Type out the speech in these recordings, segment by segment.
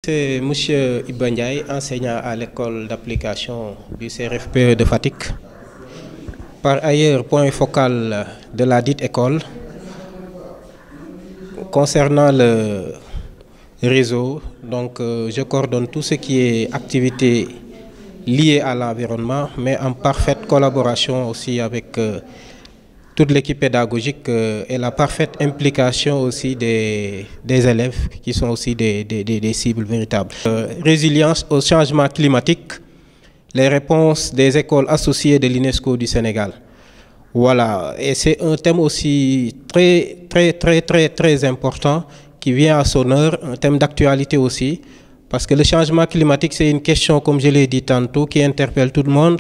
C'est M. Iba Ndiaye, enseignant à l'école d'application du CRFPE de Fatick. Par ailleurs, point focal de la dite école, concernant le réseau, donc je coordonne tout ce qui est activité liée à l'environnement, mais en parfaite collaboration aussi avec toute l'équipe pédagogique et la parfaite implication aussi des élèves qui sont aussi des cibles véritables. Résilience au changement climatique, les réponses des écoles associées de l'UNESCO du Sénégal. Voilà, et c'est un thème aussi très important qui vient à son heure, un thème d'actualité aussi, parce que le changement climatique, c'est une question, comme je l'ai dit tantôt, qui interpelle tout le monde.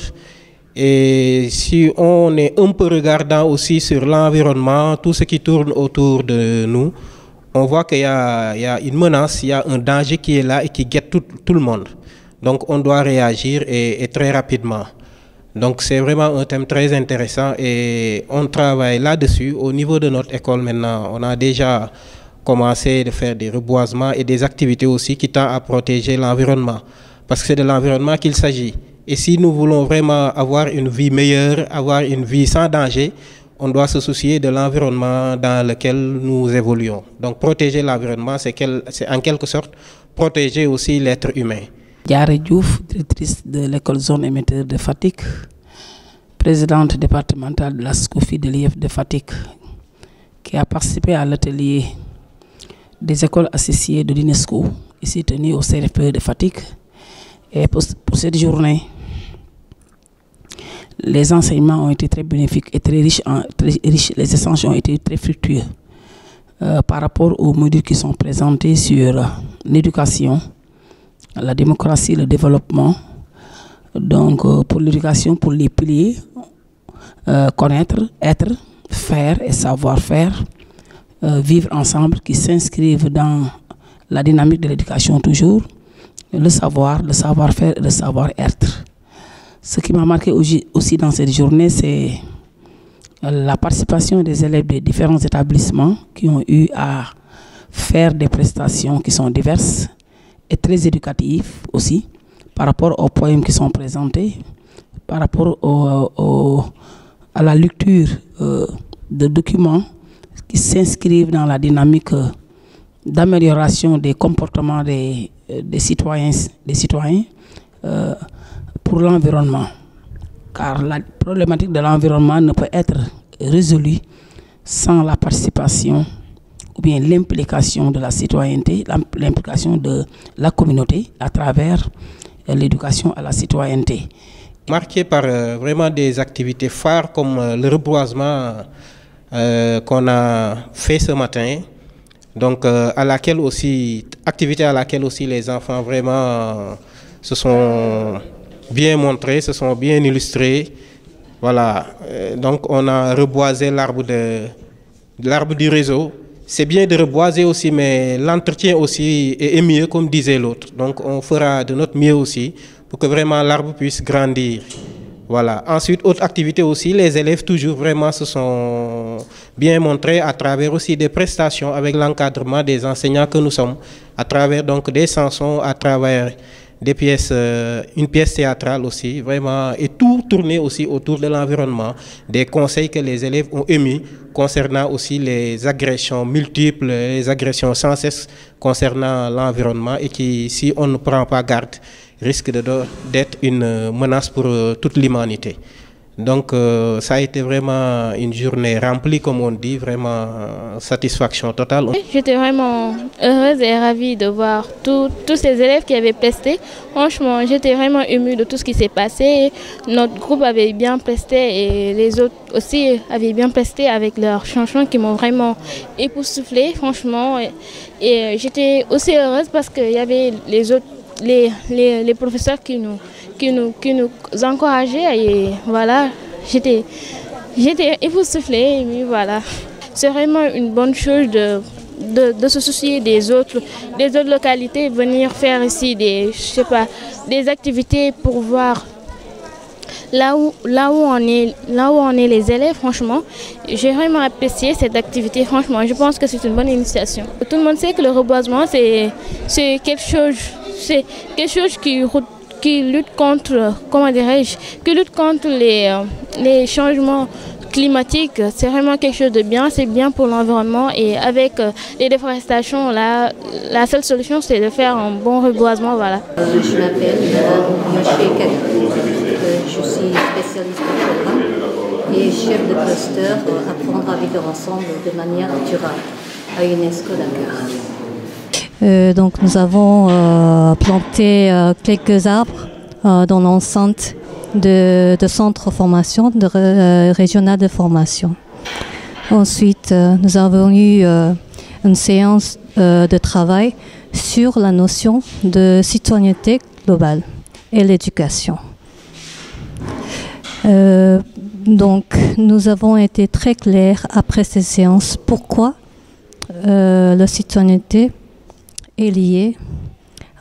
Et si on est un peu regardant aussi sur l'environnement, tout ce qui tourne autour de nous, on voit qu'il y a une menace, il y a un danger qui est là et qui guette tout le monde. Donc on doit réagir et très rapidement. Donc c'est vraiment un thème très intéressant et on travaille là-dessus. Au niveau de notre école maintenant, on a déjà commencé à faire des reboisements et des activités aussi qui tendent à protéger l'environnement. Parce que c'est de l'environnement qu'il s'agit. Et si nous voulons vraiment avoir une vie meilleure, avoir une vie sans danger, on doit se soucier de l'environnement dans lequel nous évoluons. Donc protéger l'environnement, c'est en quelque sorte protéger aussi l'être humain. Diarra Diouf, directrice de l'école zone émetteur de Fatick, présidente départementale de la SCOFI de l'IEF de Fatick, qui a participé à l'atelier des écoles associées de l'UNESCO, ici tenu au CRFPE de Fatick. Et pour cette journée, les enseignements ont été très bénéfiques et très riches. Les échanges ont été très fructueux par rapport aux modules qui sont présentés sur l'éducation, la démocratie, le développement. Donc pour l'éducation, pour les piliers, connaître, être, faire et savoir-faire, vivre ensemble, qui s'inscrivent dans la dynamique de l'éducation toujours. Le savoir, le savoir-faire et le savoir-être. Ce qui m'a marqué aussi dans cette journée, c'est la participation des élèves des différents établissements qui ont eu à faire des prestations qui sont diverses et très éducatives aussi, par rapport aux poèmes qui sont présentés, par rapport à la lecture de documents qui s'inscrivent dans la dynamique d'amélioration des comportements des citoyens pour l'environnement. Car la problématique de l'environnement ne peut être résolue sans la participation ou bien l'implication de la citoyenneté, l'implication de la communauté à travers l'éducation à la citoyenneté. Marqué par vraiment des activités phares comme le reboisement qu'on a fait ce matin. Donc activité à laquelle aussi les enfants vraiment se sont bien montrés, se sont bien illustrés. Voilà, donc on a reboisé l'arbre du réseau. C'est bien de reboiser aussi, mais l'entretien aussi est mieux, comme disait l'autre. Donc on fera de notre mieux aussi pour que vraiment l'arbre puisse grandir. Voilà. Ensuite, autre activité aussi, les élèves toujours vraiment se sont bien montrés à travers aussi des prestations avec l'encadrement des enseignants que nous sommes, à travers donc des chansons, à travers des pièces, une pièce théâtrale aussi, vraiment, et tout tourné aussi autour de l'environnement, des conseils que les élèves ont émis concernant aussi les agressions multiples, les agressions sans cesse concernant l'environnement et qui, si on ne prend pas garde, risque d'être une menace pour toute l'humanité. Donc ça a été vraiment une journée remplie, comme on dit, vraiment satisfaction totale. J'étais vraiment heureuse et ravie de voir tous ces élèves qui avaient presté. Franchement, j'étais vraiment émue de tout ce qui s'est passé. Notre groupe avait bien presté et les autres aussi avaient bien presté avec leurs chansons qui m'ont vraiment époustouflée, franchement. Et j'étais aussi heureuse parce qu'il y avait les autres, les professeurs qui nous encourageaient et voilà, j'étais époustouflée et voilà. C'est vraiment une bonne chose de se soucier des autres localités, venir faire ici des activités pour voir on est les élèves, franchement, j'ai vraiment apprécié cette activité. Franchement, je pense que c'est une bonne initiation. Tout le monde sait que le reboisement, c'est quelque chose qui lutte contre, qui lutte contre les changements climatique, c'est vraiment quelque chose de bien, c'est bien pour l'environnement et avec les déforestations, la seule solution c'est de faire un bon reboisement. Voilà. Je m'appelle Yoshé Kadi, je suis spécialiste de programme et chef de cluster Apprendre à vivre ensemble de manière durable à UNESCO Dakar. Donc nous avons planté quelques arbres dans l'enceinte de centre de formation, régional de formation. Ensuite, nous avons eu une séance de travail sur la notion de citoyenneté globale et l'éducation. Donc, nous avons été très clairs après ces séances pourquoi la citoyenneté est liée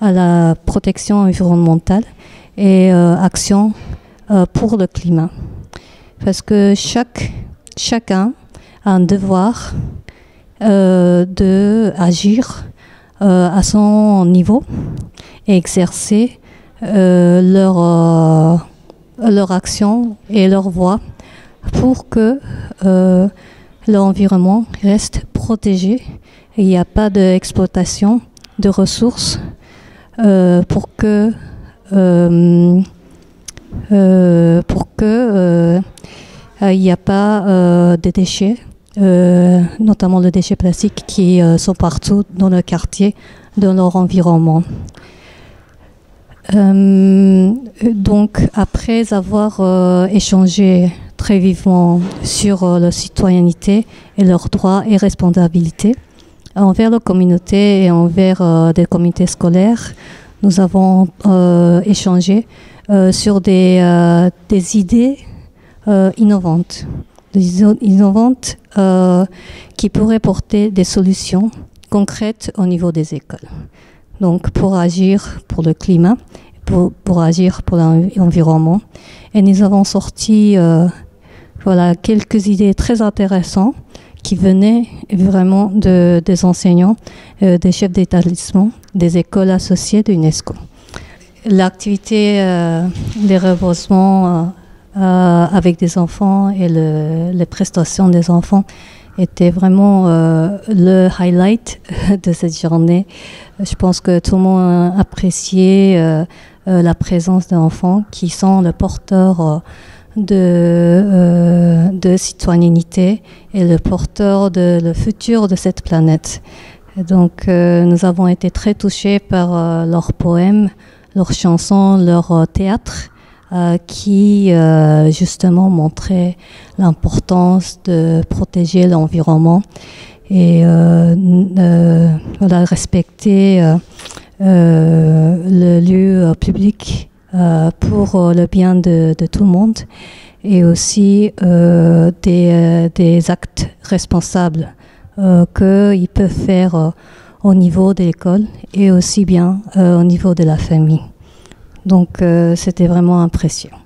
à la protection environnementale et action pour le climat. Parce que chacun a un devoir d'agir à son niveau et exercer leur action et leur voix pour que l'environnement reste protégé et il n'y a pas d'exploitation de ressources pour que il n'y a pas de déchets, notamment les déchets plastiques qui sont partout dans le quartier, dans leur environnement. Donc, après avoir échangé très vivement sur la citoyenneté et leurs droits et responsabilités envers la communauté et envers des comités scolaires, nous avons échangé sur des idées innovantes, qui pourraient porter des solutions concrètes au niveau des écoles. Donc pour agir pour le climat, pour agir pour l'environnement. Et nous avons sorti quelques idées très intéressantes qui venaient vraiment des enseignants, des chefs d'établissement, des écoles associées de l'UNESCO. L'activité des reboisements avec des enfants et les prestations des enfants était vraiment le highlight de cette journée. Je pense que tout le monde a apprécié la présence d'enfants qui sont le porteur de citoyenneté et le porteur de le futur de cette planète. Et donc nous avons été très touchés par leurs poèmes, leurs chansons, leur théâtre qui justement montraient l'importance de protéger l'environnement et respecter le lieu public pour le bien de tout le monde et aussi des actes responsables qu'ils peuvent faire au niveau de l'école et aussi bien au niveau de la famille. Donc c'était vraiment impressionnant.